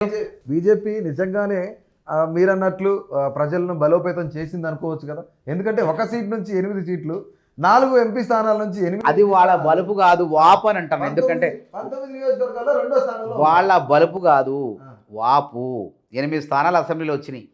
BJP నిజంగానే మీరన్నట్లు ప్రజలను బలోపేతం చేసింది అనుకోవచ్చు కదా. ఎందుకంటే ఒక సీట్ నుంచి 8 సీట్లు, 4 ఎంపీ స్థానాల నుంచి 8. అది వాళ్ళ బలుపు కాదు, వాపు అని అంటాను. ఎందుకంటే 19 నియోజకవర్గాల్లో 2వ స్థానంలో వాళ్ళ బలుపు కాదు, వాపు. 8 స్థానాలు అసెంబ్లీలో వచ్చినాయి.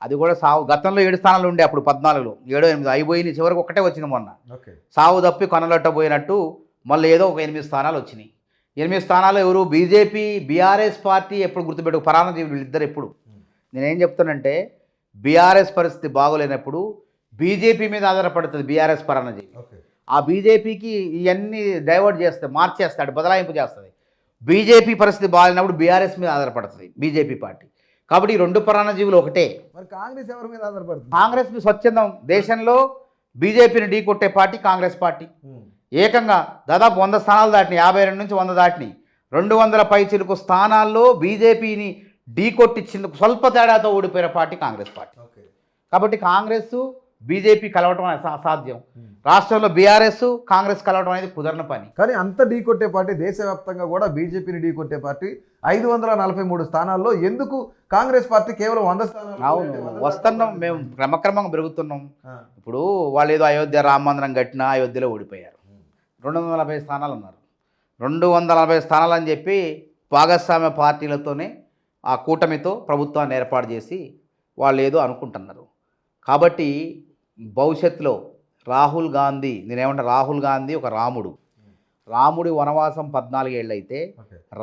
అది కూడా సావు. గతంలో 7 స్థానాలు ఉండే, అప్పుడు 14లో 7, 8 అయిపోయినాయి. చివరికి ఒకటే వచ్చింది మొన్న. సావు తప్పి కొనలట్ట పోయినట్టు మళ్ళీ ఏదో ఒక 8 స్థానాలు వచ్చినాయి. 8 స్థానాలు ఎవరు? BJP, BRS party. ఎప్పుడు గుర్తుపెట్టు, పరాన్నజీవులు వీళ్ళిద్దరు. ఎప్పుడు నేనేం చెప్తానంటే, బీఆర్ఎస్ పరిస్థితి బాగోలేనప్పుడు బీజేపీ మీద ఆధారపడుతుంది బీఆర్ఎస్ పరాన్నజీవి. ఆ బీజేపీకి ఇవన్నీ డైవర్ట్ చేస్తే, మార్చేస్తాడు, బదలాయింపు చేస్తుంది. బీజేపీ పరిస్థితి బాగాలేనప్పుడు బీఆర్ఎస్ మీద ఆధారపడుతుంది బీజేపీ పార్టీ. కాబట్టి ఈ 2 పరాన్నజీవులు ఒకటే. మరి కాంగ్రెస్ ఎవరి మీద ఆధారపడుతుంది? కాంగ్రెస్ స్వచ్ఛందం. దేశంలో బీజేపీని ఢీకొట్టే పార్టీ కాంగ్రెస్ పార్టీ. ఏకంగా దాదాపు 100 స్థానాలు దాటినాయి. 52 నుంచి 100 దాటినాయి. 200 పైచిలుకు స్థానాల్లో బీజేపీని ఢీకొట్టించేందుకు స్వల్ప తేడాతో ఓడిపోయిన పార్టీ కాంగ్రెస్ పార్టీ. కాబట్టి కాంగ్రెస్ బీజేపీ కలవటం అసాధ్యం. రాష్ట్రంలో బీఆర్ఎస్ కాంగ్రెస్ కలవడం అనేది కుదరని పని. కానీ అంత ఢీకొట్టే పార్టీ, దేశవ్యాప్తంగా కూడా బీజేపీని ఢీకొట్టే పార్టీ 543 స్థానాల్లో ఎందుకు కాంగ్రెస్ పార్టీ కేవలం 100 స్థానాలు? అవును, వస్తున్నాం మేము, క్రమక్రమంగా పెరుగుతున్నాం. ఇప్పుడు వాళ్ళు ఏదో అయోధ్య రామ మందిరం కట్టినా అయోధ్యలో ఓడిపోయారు. 240 స్థానాలు ఉన్నారు. 240 స్థానాలు అని చెప్పి భాగస్వామ్య పార్టీలతోనే ఆ కూటమితో ప్రభుత్వాన్ని ఏర్పాటు చేసి వాళ్ళు ఏదో అనుకుంటున్నారు. కాబట్టి భవిష్యత్తులో రాహుల్ గాంధీ, నేనేమంటా, రాహుల్ గాంధీ ఒక రాముడి వనవాసం 14 ఏళ్ళు అయితే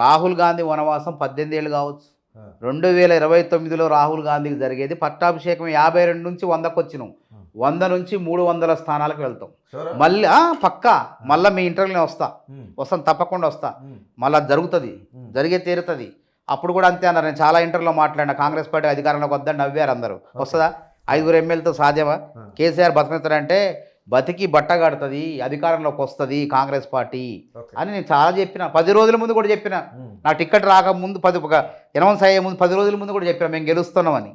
రాహుల్ గాంధీ వనవాసం 18 ఏళ్ళు కావచ్చు. 2029లో రాహుల్ గాంధీకి జరిగేది పట్టాభిషేకం. 52 నుంచి 100కు వచ్చినాం. 100 నుంచి 300 స్థానాలకు వెళ్తాం. మళ్ళీ పక్కా మళ్ళీ మీ ఇంటర్వ్యూలో వస్తాను, తప్పకుండా వస్తా. మళ్ళీ జరుగుతుంది, జరిగే తీరుతుంది. అప్పుడు కూడా అంతే అన్నారు. నేను చాలా ఇంటర్వ్యూలో మాట్లాడినా, కాంగ్రెస్ పార్టీ అధికారంలోకి వద్దని నవ్వారు అందరూ. వస్తుందా? 5 ఎమ్మెల్యేలతో సాధ్యమా? కేసీఆర్ బతకనిస్తాడంటే బతికి బట్ట కడుతుంది, అధికారంలోకి వస్తుంది కాంగ్రెస్ పార్టీ అని నేను చాలా చెప్పిన. 10 రోజుల ముందు కూడా చెప్పిన. నా టికెట్ రాకముందు 10 అయ్యే ముందు 10 రోజుల ముందు కూడా చెప్పిన, మేము గెలుస్తున్నామని.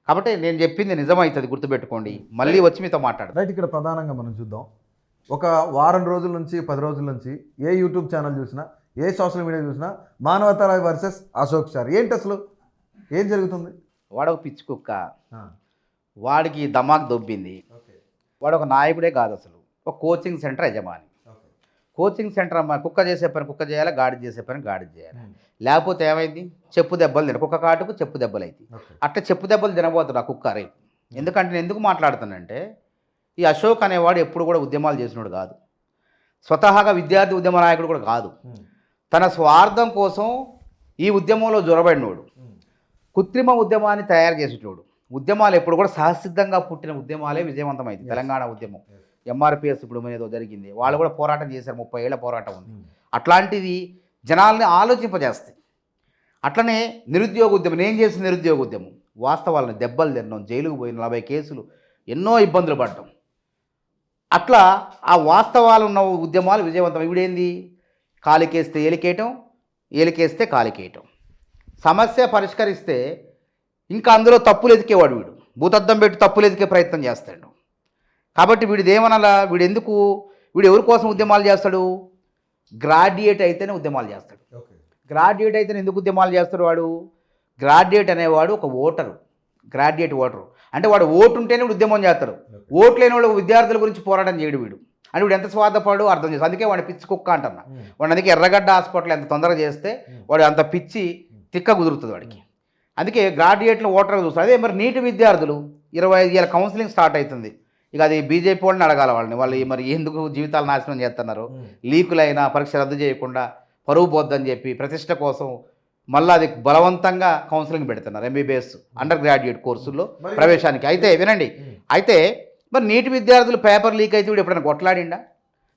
కాబట్టి నేను చెప్పింది నిజమవుతుంది, గుర్తుపెట్టుకోండి. మళ్ళీ వచ్చి మీతో మాట్లాడతాను. రైట్. ఇక్కడ ప్రధానంగా మనం చూద్దాం, ఒక వారం రోజుల నుంచి 10 రోజుల నుంచి ఏ యూట్యూబ్ ఛానల్ చూసినా, ఏ సోషల్ మీడియా చూసినా మానవతారాయ్ వర్సెస్ అశోక్ సార్. ఏంటి అసలు ఏం జరుగుతుంది? వాడొక పిచ్చి కుక్క, వాడికి దమాక్ దొబ్బింది. వాడు ఒక నాయకుడే కాదు, అసలు ఒక కోచింగ్ సెంటర్ యజమాని. కోచింగ్ సెంటర్ అమ్మ, కుక్క చేసే పని కుక్క చేయాలి, గాడి చేసే పని గాడి చేయాలి. లేకపోతే ఏమైంది? చెప్పు దెబ్బలు తిన, కుక్క కాటుకు చెప్పు దెబ్బలు అయితే. అట్లా చెప్పు దెబ్బలు తినబోతుంది ఆ కుక్క రేపు. ఎందుకంటే నేను ఎందుకు మాట్లాడుతానంటే, ఈ అశోక్ అనేవాడు ఎప్పుడు కూడా ఉద్యమాలు చేసినోడు కాదు. స్వతహాగా విద్యార్థి ఉద్యమ నాయకుడు కూడా కాదు. తన స్వార్థం కోసం ఈ ఉద్యమంలో జొరబడినోడు, కృత్రిమ ఉద్యమాన్ని తయారు చేసేటోడు. ఉద్యమాలు ఎప్పుడు కూడా సహసిద్ధంగా పుట్టిన ఉద్యమాలే విజయవంతమైంది. తెలంగాణ ఉద్యమం, ఎంఆర్పిఎస్ ఇప్పుడు ఏదో జరిగింది, వాళ్ళు కూడా పోరాటం చేశారు. 30 ఏళ్ల పోరాటం ఉంది. అట్లాంటిది జనాల్ని ఆలోచింపజేస్తాయి. అట్లనే నిరుద్యోగ ఉద్యమం, నేను చేసిన నిరుద్యోగ ఉద్యమం, వాస్తవాలను దెబ్బలు తిన్నాం, జైలుకు పోయిన 40 కేసులు, ఎన్నో ఇబ్బందులు పడ్డాం. అట్లా ఆ వాస్తవాలు ఉన్న ఉద్యమాలు విజయవంతం. ఇవిడేంది? కాలికేస్తే ఏలికేయటం, ఏలికేస్తే కాలికేయటం. సమస్య పరిష్కరిస్తే ఇంకా అందులో తప్పులు ఎదికేవాడు వీడు. భూతద్దం పెట్టి తప్పులు ఎదికే ప్రయత్నం చేస్తాడు. కాబట్టి వీడిదేమనాలా, వీడు ఎవరి కోసం ఉద్యమాలు చేస్తాడు? గ్రాడ్యుయేట్ అయితేనే ఉద్యమాలు చేస్తాడు. గ్రాడ్యుయేట్ అయితేనే ఎందుకు ఉద్యమాలు చేస్తాడు వాడు? గ్రాడ్యుయేట్ అనేవాడు ఒక ఓటరు, గ్రాడ్యుయేట్ ఓటరు. అంటే వాడు ఓటు ఉంటేనే వీడు ఉద్యమం చేస్తాడు. ఓటు లేని వాళ్ళు విద్యార్థుల గురించి పోరాటం చేయడు వీడు. అని వీడు ఎంత స్వార్థపడు అర్థం చేస్తాడు. అందుకే వాడు పిచ్చి కుక్క అంటున్నా. వాడు అందుకే ఎర్రగడ్డ హాస్పిటల్ ఎంత తొందరగా చేస్తే వాడు అంత పిచ్చి తిక్క కుదురుతుంది వాడికి. అందుకే గ్రాడ్యుయేట్లు ఓటర్గా చూస్తారు. అదే మరి నీటి విద్యార్థులు 25 ఏళ్ళ కౌన్సిలింగ్ స్టార్ట్ అవుతుంది. ఇక అది బీజేపీ వాళ్ళని అడగాలి వాళ్ళని, వాళ్ళు మరి ఎందుకు జీవితాలు నాశనం చేస్తున్నారు? లీకులైనా పరీక్ష రద్దు చేయకుండా పరువు పోద్దని చెప్పి ప్రతిష్ట కోసం మళ్ళీ అది బలవంతంగా కౌన్సిలింగ్ పెడుతున్నారు ఎంబీబీఎస్ అండర్ గ్రాడ్యుయేట్ కోర్సుల్లో ప్రవేశానికి. అయితే వినండి, అయితే మరి నీటి విద్యార్థులు పేపర్ లీక్ అయితే వీడు ఎప్పుడైనా కొట్లాడిండా?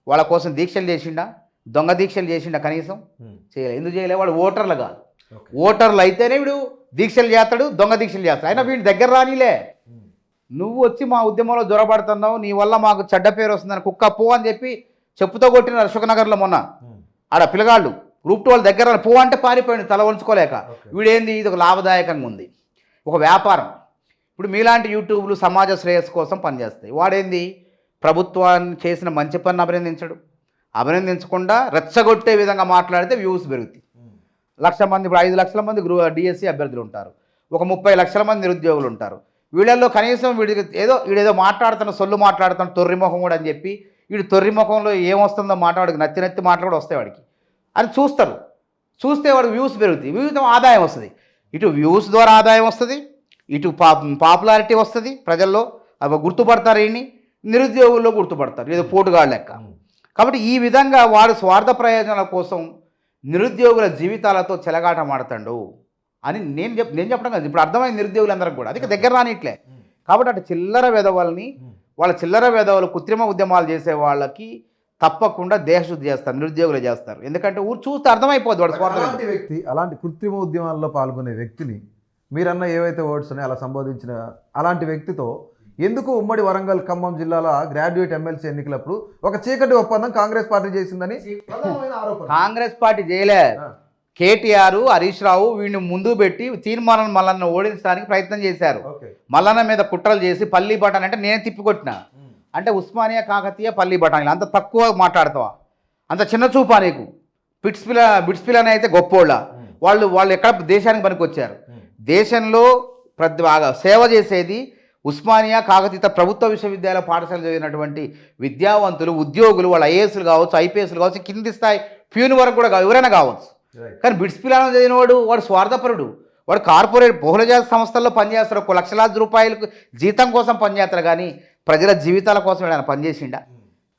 వాళ్ళ కోసం దీక్షలు చేసిండా? దొంగ దీక్షలు చేసిండా? కనీసం చేయలే. ఎందుకు చేయలే? వాడు ఓటర్లు కాదు. ఓటర్లు అయితేనే వీడు దీక్షలు చేస్తాడు, దొంగ దీక్షలు చేస్తాడు. అయినా వీడి దగ్గర రానిలే. నువ్వు వచ్చి మా ఉద్యమంలో జ్వరపడుతున్నావు, నీ వల్ల మాకు చెడ్డ పేరు వస్తుందని కుక్క పో అని చెప్పి చెప్పుతో కొట్టిన అశోక్నగర్లో మొన్న. ఆడ పిల్లగాళ్ళు గ్రూప్ 2 వాళ్ళ దగ్గర పో అంటే పారిపోయింది తల వంచుకోలేక. వీడేంది? ఇది ఒక లాభదాయకంగా ఉంది, ఒక వ్యాపారం. ఇప్పుడు మీలాంటి యూట్యూబ్లు సమాజ శ్రేయస్సు కోసం పనిచేస్తాయి. వాడేంది? ప్రభుత్వాన్ని చేసిన మంచి పని అభినందించడు. అభినందించకుండా రెచ్చగొట్టే విధంగా మాట్లాడితే వ్యూస్ పెరుగుతాయి. 1,00,000 మంది, ఇప్పుడు 5 లక్షల మంది డిఎస్సి అభ్యర్థులు ఉంటారు, ఒక 30 లక్షల మంది నిరుద్యోగులు ఉంటారు. వీళ్ళల్లో కనీసం వీడేదో మాట్లాడుతున్న సొల్లు మాట్లాడుతున్న తొర్రిముఖం కూడా అని చెప్పి వీడు తొర్రిముఖంలో ఏమొస్తుందో మాట్లాడికి నత్తి మాటలు కూడా వస్తాయి వాడికి అని చూస్తారు. చూస్తే వాడికి వ్యూస్ పెరుగుతాయి, వ్యూతో ఆదాయం వస్తుంది. ఇటు వ్యూస్ ద్వారా ఆదాయం వస్తుంది, ఇటు పాపులారిటీ వస్తుంది, ప్రజల్లో అవి గుర్తుపడతారు, ఈయన్ని నిరుద్యోగుల్లో గుర్తుపడతారు, ఏదో పోటుగాడు లెక్క. కాబట్టి ఈ విధంగా వాడు స్వార్థ ప్రయోజనాల కోసం నిరుద్యోగుల జీవితాలతో చెలగాటమాడతాడు అని నేను చెప్పడం కాదు, ఇప్పుడు అర్థమైంది నిరుద్యోగులందరికీ కూడా. అది దగ్గర రానిట్లే. కాబట్టి అటు చిల్లర వెధవల్ని, వాళ్ళ చిల్లర వెధవలు కృత్రిమ ఉద్యమాలు చేసే వాళ్ళకి తప్పకుండా దేశశుద్ధి చేస్తారు, నిరుద్యోగులు చేస్తారు. ఎందుకంటే ఊరు చూస్తే అర్థమైపోద్ది వాడు స్వార్థం. అలాంటి వ్యక్తి, అలాంటి కృత్రిమ ఉద్యమాల్లో పాల్గొనే వ్యక్తిని మీరన్న ఏవైతే వర్డ్స్ ఉన్నాయో అలా సంబోధించిన అలాంటి వ్యక్తితో ఎందుకు ఉమ్మడి వరంగల్ ఖమ్మం జిల్లాల గ్రాడ్యుయేట్ ఎమ్మెల్సీ ఎన్నికలప్పుడు ఒక చీకటి ఒప్పందం కాంగ్రెస్ పార్టీ చేసిందని ప్రధానమైన ఆరోపణ. కాంగ్రెస్ పార్టీ చేయలే. కేటీఆర్, హరీష్ రావు వీడిని ముందు పెట్టి తీర్మానం మల్లన్న ఓడించడానికి ప్రయత్నం చేశారు. మల్లన్న మీద కుట్రలు చేసి పల్లి బఠాన్ అంటే నేను తిప్పికొట్టిన అంటే ఉస్మానియా, కాకతీయ, పల్లి బఠానీలు అంత తక్కువ మాట్లాడతావా? అంత చిన్న చూపా నీకు? బిట్స్ పిల్లని అయితే గొప్పోళ్ళ వాళ్ళు ఎక్కడ దేశానికి పనికొచ్చారు? దేశంలో బాగా సేవ చేసేది ఉస్మానియా, కాకతీయ ప్రభుత్వ విశ్వవిద్యాలయ పాఠశాల చదివినటువంటి విద్యావంతులు, ఉద్యోగులు, వాళ్ళు ఐఏఎస్లు కావచ్చు, ఐపీఎస్లు కావచ్చు, కింది స్థాయి ప్యూన్ వరకు కూడా ఎవరైనా కావచ్చు. కానీ బిట్స్ పిల్లని చదివినవాడు వాడు స్వార్థపరుడు. వాడు కార్పొరేట్ బహుళజాతి సంస్థల్లో పనిచేస్తారు, ఒక లక్షలాది రూపాయలకు జీతం కోసం పనిచేస్తారు, కానీ ప్రజల జీవితాల కోసం ఆయన పనిచేసిండా?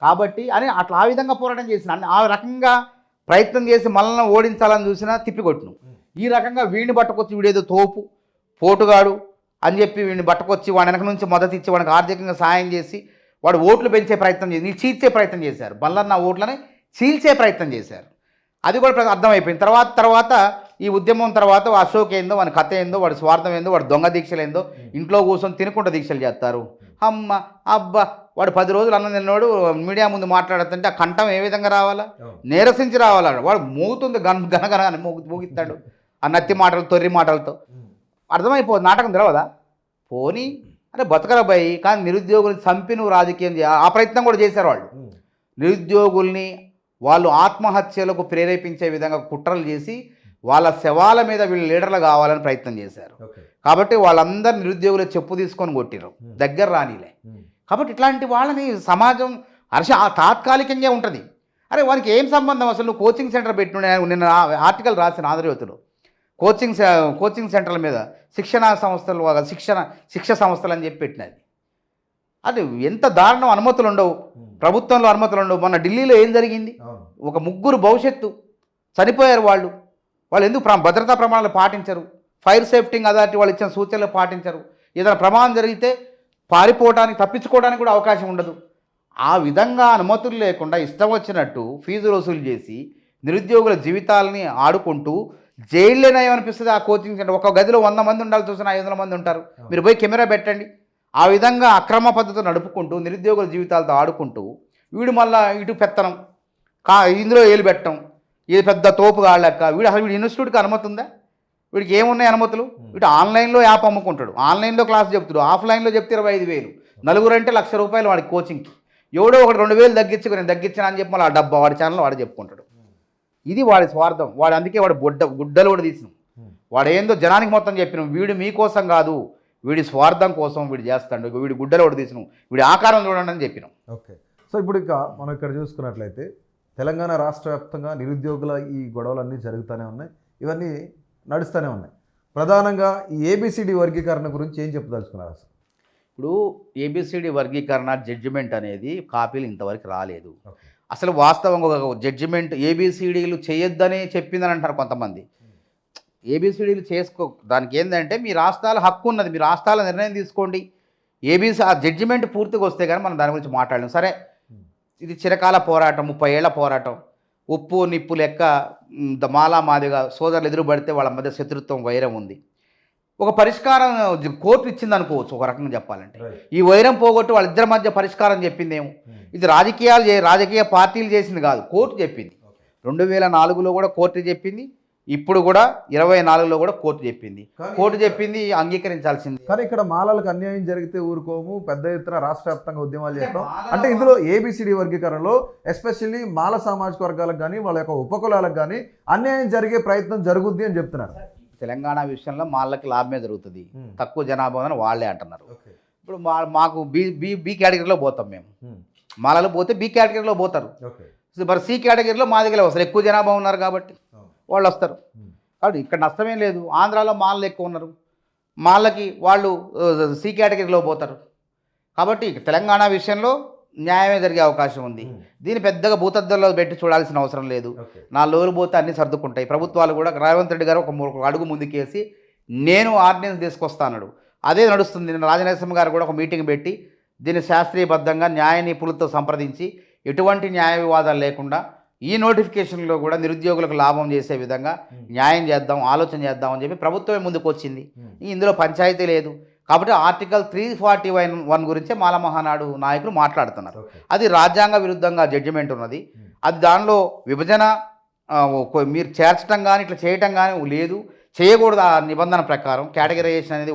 కాబట్టి అని అట్లా ఆ విధంగా పోరాటం చేసిన ఆ రకంగా ప్రయత్నం చేసి మనల్ని ఓడించాలని చూసినా తిప్పికొట్టును. ఈ రకంగా వీడిని పట్టుకొచ్చి వీడేదో తోపు పోటుగాడు అని చెప్పి వీడిని పట్టుకొచ్చి వాడి వెనక నుంచి మద్దతు ఇచ్చి వాడికి ఆర్థికంగా సాయం చేసి వాడు ఓట్లు పెంచే ప్రయత్నం చేసి చీల్చే ప్రయత్నం చేశారు. బల్లన్న ఓట్లని చీల్చే ప్రయత్నం చేశారు. అది కూడా అర్థమైపోయింది. తర్వాత ఈ ఉద్యమం తర్వాత అశోక్ ఏందో, వాడి కథ ఏందో, వాడి స్వార్థం ఏందో, వాడి దొంగ దీక్షలు ఏందో, ఇంట్లో కూర్చొని తినుకుంటూ దీక్షలు చేస్తారు. అమ్మ అబ్బా వాడు 10 రోజులు అన్నం తిన్నవాడు మీడియా ముందు మాట్లాడుతుంటే ఆ కంఠం ఏ విధంగా రావాలా? నీరసించి రావాలా? వాడు మోగుతుంది గనగన మోగిస్తాడు ఆ నత్తి మాటలు, తొర్రి మాటలతో. అర్థమైపోదు, నాటకం తెలవదా? పోనీ అరే బతకరబాయి. కానీ నిరుద్యోగుల్ని చంపి నువ్వు రాజకీయం ఆ ప్రయత్నం కూడా చేశారు వాళ్ళు. నిరుద్యోగుల్ని వాళ్ళు ఆత్మహత్యలకు ప్రేరేపించే విధంగా కుట్రలు చేసి వాళ్ళ శవాల మీద వీళ్ళు లీడర్లు కావాలని ప్రయత్నం చేశారు. కాబట్టి వాళ్ళందరూ నిరుద్యోగులు చెప్పు తీసుకొని కొట్టిరు, దగ్గర రానిలే. కాబట్టి ఇట్లాంటి వాళ్ళని సమాజం తాత్కాలికంగా ఉంటుంది. అరే వానికి ఏం సంబంధం అసలు? నువ్వు కోచింగ్ సెంటర్ పెట్టిన నిన్న ఆర్టికల్ రాసిన ఆంధ్రజ్యోతిలో కోచింగ్ సెంటర్ల మీద శిక్షణ సంస్థలు అని చెప్పి పెట్టినది. అది ఎంత దారుణం! అనుమతులు ఉండవు, ప్రభుత్వంలో అనుమతులు ఉండవు. మొన్న ఢిల్లీలో ఏం జరిగింది? ఒక 3 భవిష్యత్తు చనిపోయారు. వాళ్ళు ఎందుకు భద్రతా ప్రమాణాలు పాటించరు? ఫైర్ సేఫ్టీ అథారిటీ వాళ్ళు ఇచ్చిన సూచనలు పాటించరు. ఏదైనా ప్రమాదం జరిగితే పారిపోవడానికి, తప్పించుకోవడానికి కూడా అవకాశం ఉండదు. ఆ విధంగా అనుమతులు లేకుండా ఇష్టం వచ్చినట్టు ఫీజులు వసూలు చేసి నిరుద్యోగుల జీవితాలని ఆడుకుంటూ జైల్లోనే ఏమనిపిస్తుంది? ఆ కోచింగ్ సెంటర్ ఒక గదిలో 100 మంది ఉండాలి, చూసిన 500 మంది ఉంటారు. మీరు పోయి కెమెరా పెట్టండి. ఆ విధంగా అక్రమ పద్ధతితో నడుపుకుంటూ నిరుద్యోగుల జీవితాలతో ఆడుకుంటూ వీడు మళ్ళీ ఇటు పెత్తనం ఇందులో ఏలు పెట్టడం, ఇది పెద్ద తోపు కాళ్ళక్క. వీడు ఇన్స్టిట్యూట్కి అనుమతి ఉందా? వీడికి ఏమున్నాయి అనుమతులు? వీడు ఆన్లైన్లో యాప్ అమ్ముకుంటాడు, ఆన్లైన్లో క్లాస్ చెప్తాడు, ఆఫ్లైన్లో చెప్తే 25,000, నలుగురు అంటే ₹1,00,000 వాడికి కోచింగ్కి. ఎవడో ఒకటి 2,000 నేను తగ్గించాను అని చెప్పి మళ్ళీ ఆ డబ్బా వాడి ఛానల్లో వాడు చెప్పుకుంటాడు. ఇది వాడి స్వార్థం. వాడు అందుకే వాడు గుడ్డలు కూడా తీసినాం. వాడు ఏందో జనానికి మొత్తం చెప్పినాం, వీడు మీకోసం కాదు, వీడి స్వార్థం కోసం వీడు చేస్తాడు, వీడి గుడ్డలు కూడా తీసినాం, వీడి ఆకారం చూడండి అని చెప్పినాం. ఓకే. సో ఇప్పుడు ఇంకా మనం ఇక్కడ చూసుకున్నట్లయితే తెలంగాణ రాష్ట్ర వ్యాప్తంగా నిరుద్యోగుల ఈ గొడవలన్నీ జరుగుతూనే ఉన్నాయి, ఇవన్నీ నడుస్తూనే ఉన్నాయి. ప్రధానంగా ఈ ఏబిసిడి వర్గీకరణ గురించి ఏం చెప్పదలుచుకున్నారు అసలు? ఇప్పుడు ఏబిసిడి వర్గీకరణ జడ్జిమెంట్ అనేది కాపీలు ఇంతవరకు రాలేదు. అసలు వాస్తవంగా ఒక జడ్జిమెంట్ ఏబిసిడీలు చేయొద్దని చెప్పిందని అంటారు కొంతమంది. ఏబిసిడీలు దానికి ఏంటంటే మీ రాష్ట్రాల హక్కు ఉన్నది, మీ రాష్ట్రాల నిర్ణయం తీసుకోండి. ఆ జడ్జిమెంట్ పూర్తిగా వస్తే కానీ మనం దాని గురించి మాట్లాడలేం. సరే, ఇది చిరకాల పోరాటం, 30 ఏళ్ల పోరాటం, ఉప్పు నిప్పు లెక్క మాలా మాదిగా సోదరులు ఎదురుపడితే వాళ్ళ మధ్య శత్రుత్వం, వైరం ఉంది. ఒక పరిష్కారం కోర్టు ఇచ్చింది అనుకోవచ్చు ఒక రకంగా చెప్పాలంటే. ఈ వైరం పోగొట్టి వాళ్ళిద్దరి మధ్య పరిష్కారం చెప్పిందేమో. ఇది రాజకీయ పార్టీలు చేసింది కాదు, కోర్టు చెప్పింది. 2004లో కూడా కోర్టు చెప్పింది, ఇప్పుడు కూడా 24లో కూడా కోర్టు చెప్పింది. కానీ కోర్టు చెప్పింది అంగీకరించాల్సింది. కానీ ఇక్కడ మాలలకు అన్యాయం జరిగితే ఊరుకోము, పెద్ద ఎత్తున రాష్ట్ర వ్యాప్తంగా ఉద్యమాలు చేస్తాం అంటే ఇందులో ఏబిసిడి వర్గీకరణలో ఎస్పెషల్లీ మాల సామాజిక వర్గాలకు కానీ వాళ్ళ యొక్క ఉపకులాలకు కానీ అన్యాయం జరిగే ప్రయత్నం జరుగుద్ది అని చెప్తున్నారు. తెలంగాణ విషయంలో మాలకి లాభమే జరుగుతుంది, తక్కువ జనాభా ఉందని వాళ్ళే అంటున్నారు. ఇప్పుడు మాకు బి కేటగిరీలో పోతాం మేము, మాలలు పోతే బి కేటగిరీలో పోతారు. మరి సి కేటగిరీలో మా దగ్గర వస్తారు, ఎక్కువ జనాభా ఉన్నారు కాబట్టి వాళ్ళు వస్తారు. కాబట్టి ఇక్కడ నష్టమేం లేదు. ఆంధ్రాలో మాలలు ఎక్కువ ఉన్నారు, మాలకి వాళ్ళు సి కేటగిరీలో పోతారు. కాబట్టి తెలంగాణ విషయంలో న్యాయమే జరిగే అవకాశం ఉంది. దీన్ని పెద్దగా భూతద్దంలో పెట్టి చూడాల్సిన అవసరం లేదు. 4 రోజులు పోతే అన్నీ సర్దుకుంటాయి. ప్రభుత్వాలు కూడా రేవంత్ రెడ్డి గారు ఒక అడుగు ముందుకేసి నేను ఆర్డినెన్స్ తీసుకొస్తాను, అదే నడుస్తుంది. నిన్న రాజనరసింహ గారు కూడా ఒక మీటింగ్ పెట్టి దీన్ని శాస్త్రీయబద్ధంగా న్యాయ నిపుణులతో సంప్రదించి ఎటువంటి న్యాయ వివాదాలు లేకుండా ఈ నోటిఫికేషన్లో కూడా నిరుద్యోగులకు లాభం చేసే విధంగా న్యాయం చేద్దాం, ఆలోచన చేద్దాం అని చెప్పి ప్రభుత్వమే ముందుకు వచ్చింది. ఇందులో పంచాయతీ లేదు. కాబట్టి ఆర్టికల్ 341 గురించే మాల మహానాడు నాయకులు మాట్లాడుతున్నారు. అది రాజ్యాంగ విరుద్ధంగా జడ్జిమెంట్ ఉన్నది. అది దానిలో విభజన మీరు చేర్చడం కానీ ఇట్లా చేయటం కానీ లేదు, చేయకూడదు. ఆ నిబంధన ప్రకారం కేటగరైజేషన్ అనేది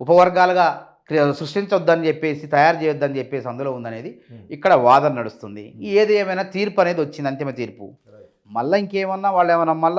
ఉపవర్గాలుగా సృష్టించొద్దని చెప్పేసి, తయారు చేయొద్దని చెప్పేసి అందులో ఉందనేది ఇక్కడ వాదన నడుస్తుంది. ఏది ఏమైనా తీర్పు అనేది వచ్చింది, అంతిమ తీర్పు. మళ్ళీ ఇంకేమన్నా వాళ్ళు ఏమన్నా మళ్ళీ